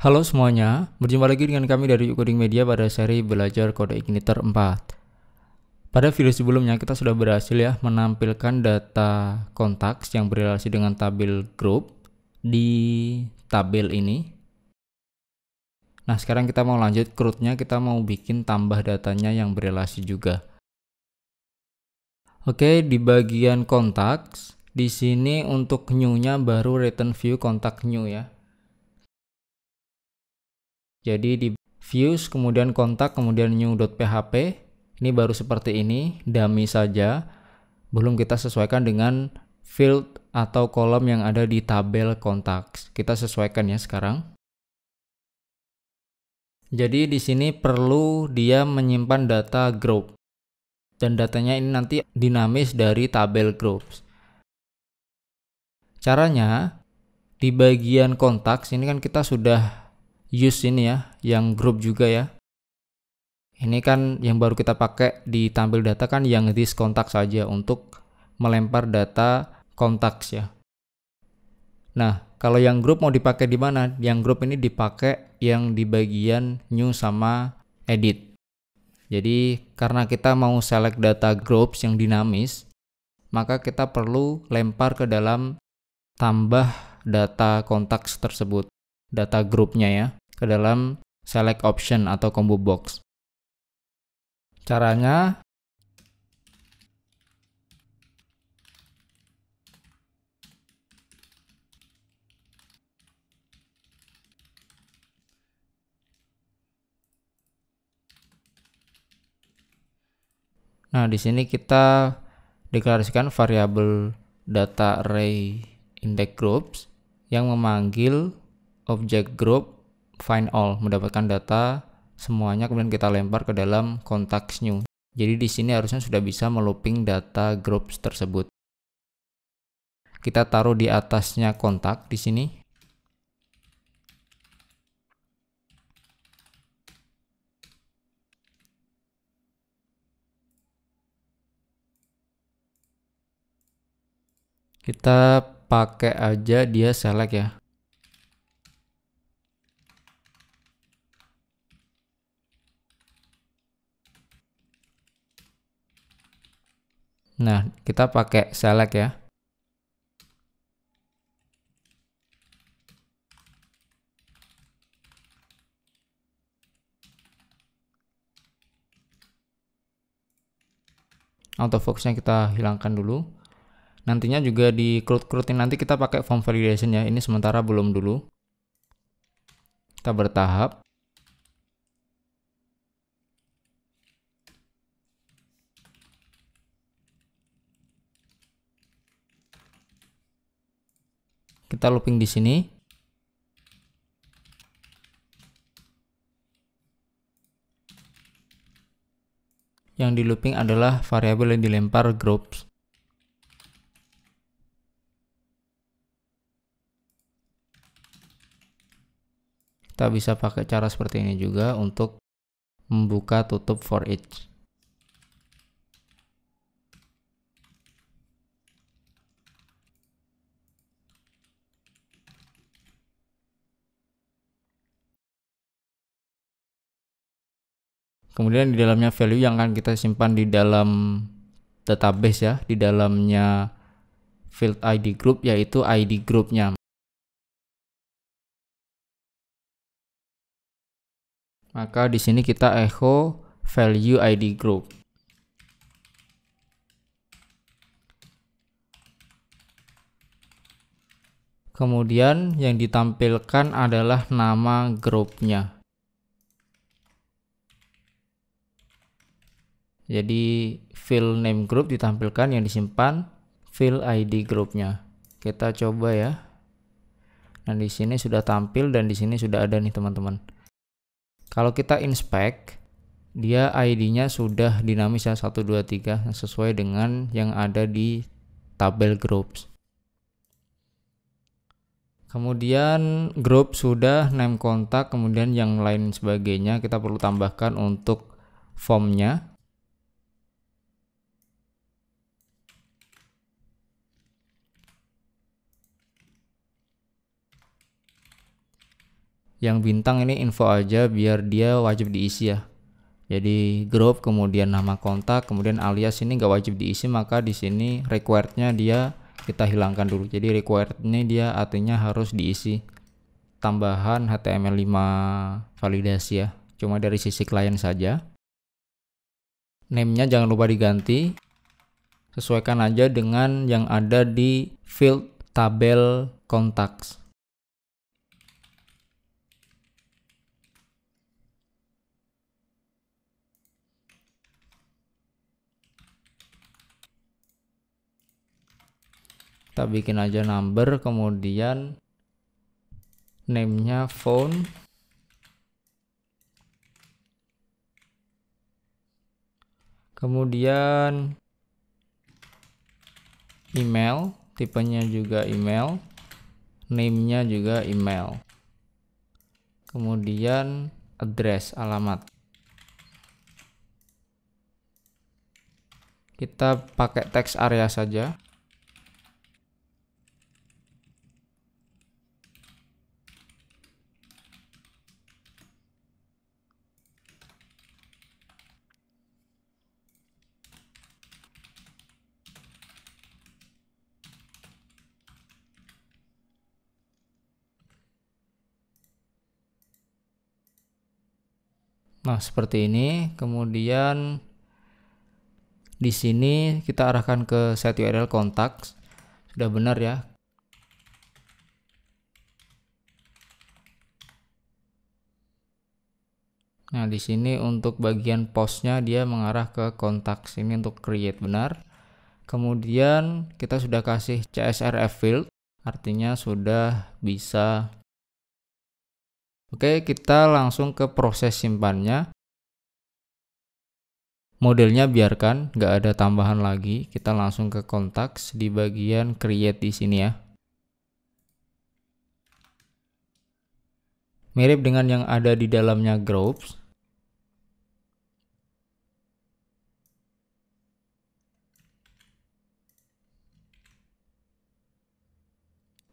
Halo semuanya, berjumpa lagi dengan kami dari Coding Media pada seri belajar kode Igniter 4. Pada video sebelumnya kita sudah berhasil menampilkan data kontaks yang berrelasi dengan tabel group di tabel ini. Nah, sekarang kita mau lanjut ke rootnya, kita mau bikin tambah datanya yang berrelasi juga. Oke, di bagian kontaks, di sini untuk new-nya baru return view kontak new ya. Jadi di views, kemudian kontak, kemudian new.php. Ini baru seperti ini, dummy saja. Belum kita sesuaikan dengan field atau kolom yang ada di tabel kontaks. Kita sesuaikan ya sekarang. Jadi di sini perlu dia menyimpan data group. Dan datanya ini nanti dinamis dari tabel groups. Caranya, di bagian kontaks ini kan kita sudah use ini ya, yang group juga ya. Ini kan yang baru kita pakai di tampil data kan yang this kontak saja untuk melempar data kontaks ya. Nah, kalau yang group mau dipakai di mana? Yang group ini dipakai yang di bagian new sama edit. Jadi karena kita mau select data groups yang dinamis, maka kita perlu lempar ke dalam tambah data kontaks tersebut, data grupnya ya, ke dalam select option atau combo box. Caranya, nah di sini kita deklarasikan variabel data array index groups yang memanggil objek group find all, mendapatkan data semuanya, kemudian kita lempar ke dalam kontaks new. Jadi di sini harusnya sudah bisa melooping data groups tersebut. Kita taruh di atasnya kontak di sini. Kita pakai aja dia select ya. Nah, kita pakai select ya. Autofocusnya kita hilangkan dulu. Nantinya juga di CRUD nanti kita pakai form validation ya. Ini sementara belum dulu. Kita bertahap. Kita looping di sini. Yang di looping adalah variabel yang dilempar groups. Kita bisa pakai cara seperti ini juga untuk membuka tutup for each. Kemudian di dalamnya value yang akan kita simpan di dalam database ya, di dalamnya field ID group yaitu ID groupnya. Maka di sini kita echo value ID group. Kemudian yang ditampilkan adalah nama grupnya. Jadi field name group ditampilkan, yang disimpan field ID grupnya. Kita coba ya. Nah di sini sudah tampil dan di sini sudah ada nih teman-teman. Kalau kita inspect, dia ID-nya sudah dinamis ya 1, 2, 3 sesuai dengan yang ada di tabel groups. Kemudian group sudah, name kontak, kemudian yang lain sebagainya kita perlu tambahkan untuk formnya. Yang bintang ini info aja biar dia wajib diisi ya. Jadi group, kemudian nama kontak, kemudian alias ini nggak wajib diisi, maka di sini requirednya dia kita hilangkan dulu. Jadi required ini dia artinya harus diisi. Tambahan HTML5 validasi ya, cuma dari sisi klien saja. Name-nya jangan lupa diganti, sesuaikan aja dengan yang ada di field tabel contacts. Kita bikin aja number, kemudian name-nya phone, kemudian email, tipenya juga email, name-nya juga email, kemudian address, alamat. Kita pakai text area saja. Nah, seperti ini. Kemudian di sini kita arahkan ke set URL contacts. Sudah benar ya. Nah, di sini untuk bagian postnya dia mengarah ke contacts. Ini untuk create, benar. Kemudian kita sudah kasih CSRF field, artinya sudah bisa. Oke, kita langsung ke proses simpannya. Modelnya biarkan, nggak ada tambahan lagi. Kita langsung ke contacts di bagian create di sini ya. Mirip dengan yang ada di dalamnya groups.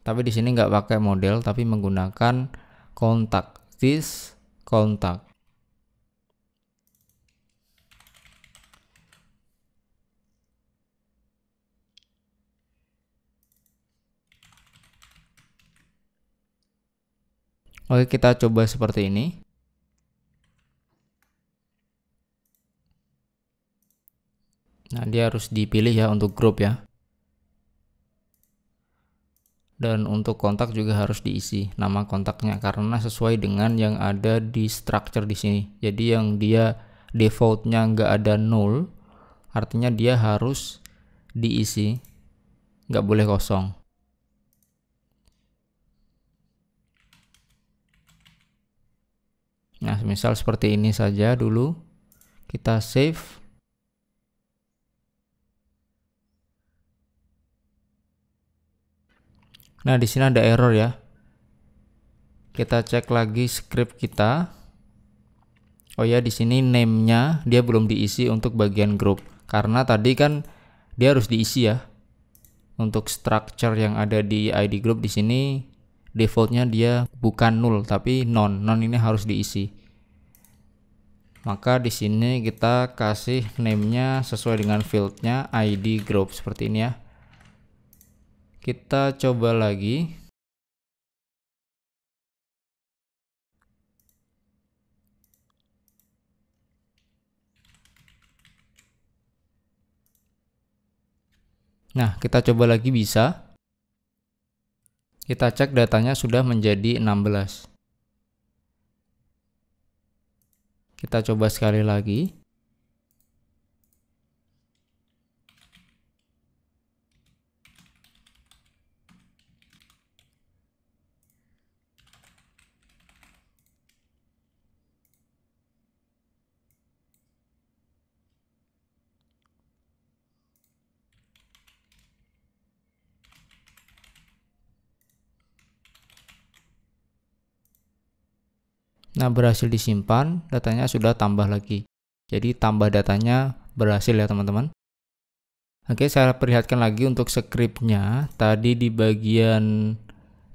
Tapi di sini nggak pakai model, tapi menggunakan contact, this contact. Oke, kita coba seperti ini. Nah, dia harus dipilih ya untuk grup ya. Dan untuk kontak juga harus diisi nama kontaknya karena sesuai dengan yang ada di structure di sini. Jadi yang dia defaultnya nggak ada null, artinya dia harus diisi, nggak boleh kosong. Nah, misal seperti ini saja dulu. Kita save. Nah, di sini ada error ya. Kita cek lagi script kita. Oh ya, di sini name-nya dia belum diisi untuk bagian grup. Karena tadi kan dia harus diisi ya. Untuk structure yang ada di ID group di sini defaultnya dia bukan null tapi non. Non ini harus diisi. Maka di sini kita kasih name-nya sesuai dengan field-nya ID group seperti ini ya. Kita coba lagi. Nah, kita coba lagi bisa. Kita cek datanya sudah menjadi 16. Kita coba sekali lagi. Nah, berhasil disimpan, datanya sudah tambah lagi. Jadi tambah datanya berhasil ya teman-teman. Oke, saya perlihatkan lagi untuk scriptnya. Tadi di bagian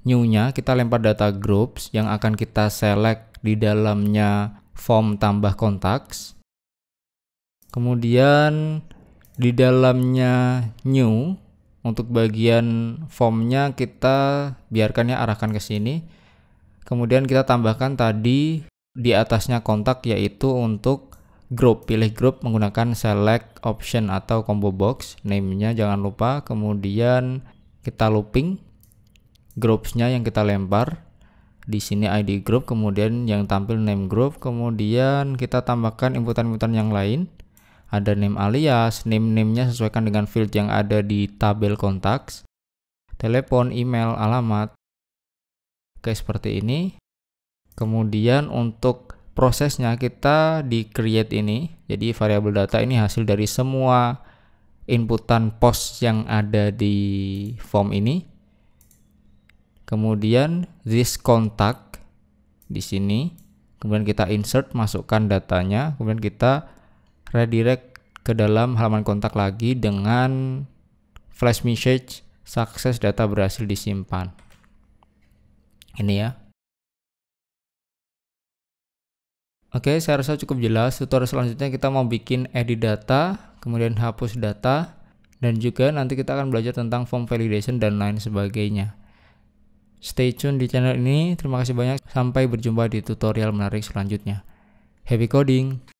new-nya kita lempar data groups yang akan kita select di dalamnya form tambah contacts. Kemudian di dalamnya new, untuk bagian formnya kita biarkannya arahkan ke sini. Kemudian kita tambahkan tadi di atasnya kontak, yaitu untuk group. Pilih group menggunakan select option atau combo box. Name-nya jangan lupa. Kemudian kita looping groups-nya yang kita lempar. Di sini ID group, kemudian yang tampil name group. Kemudian kita tambahkan inputan-inputan yang lain. Ada name alias, name-nya sesuaikan dengan field yang ada di tabel contacts, telepon, email, alamat. Oke, seperti ini. Kemudian untuk prosesnya kita di create ini, jadi variabel data ini hasil dari semua inputan post yang ada di form ini. Kemudian this contact di sini, kemudian kita insert, masukkan datanya, kemudian kita redirect ke dalam halaman kontak lagi dengan flash message sukses, data berhasil disimpan. Ini ya. Oke, saya rasa cukup jelas. Tutorial selanjutnya kita mau bikin edit data, kemudian hapus data, dan juga nanti kita akan belajar tentang form validation dan lain sebagainya. Stay tune di channel ini. Terima kasih banyak. Sampai berjumpa di tutorial menarik selanjutnya. Happy coding!